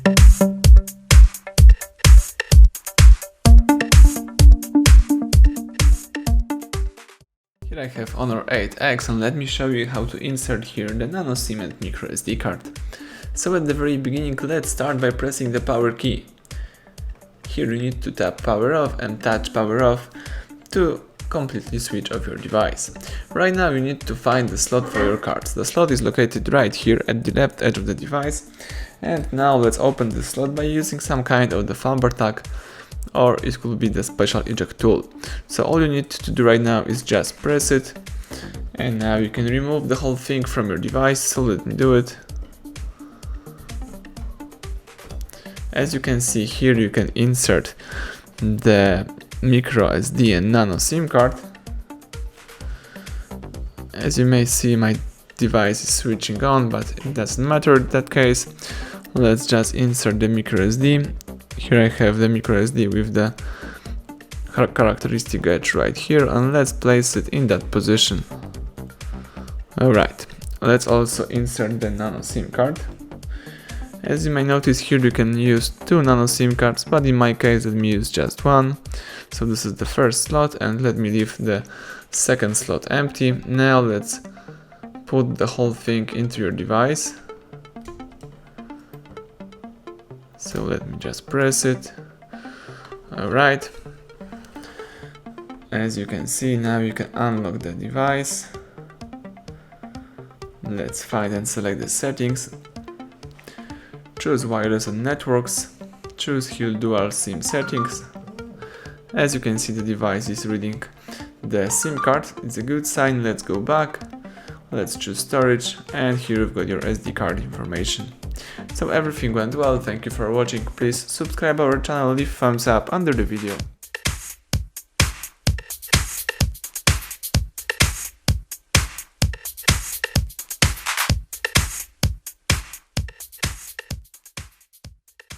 Here I have Honor 8X, and let me show you how to insert here the Nano SIM and MicroSD card. So at the very beginning, let's start by pressing the power key. Here you need to tap power off and touch power off to completely switch off your device. Right now you need to find the slot for your cards. The slot is located right here at the left edge of the device. And now let's open the slot by using some kind of the thumb tag, or it could be the special eject tool. So all you need to do right now is just press it, and now you can remove the whole thing from your device. So let me do it. As you can see here, you can insert the MicroSD and Nano SIM card. As you may see, my device is switching on, but it doesn't matter in that case. Let's just insert the MicroSD. Here I have the MicroSD with the characteristic edge right here, and let's place it in that position. Alright, let's also insert the Nano SIM card. As you may notice here, you can use two Nano SIM cards, but in my case let me use just one. So this is the first slot, and let me leave the second slot empty. Now let's put the whole thing into your device. So let me just press it. Alright. As you can see, now you can unlock the device. Let's find and select the settings. Choose wireless and networks. Choose Hull dual SIM settings. As you can see, the device is reading the SIM card. It's a good sign. Let's go back. Let's choose storage, and here you've got your SD card information. So everything went well. Thank you for watching. Please subscribe our channel, leave thumbs up under the video.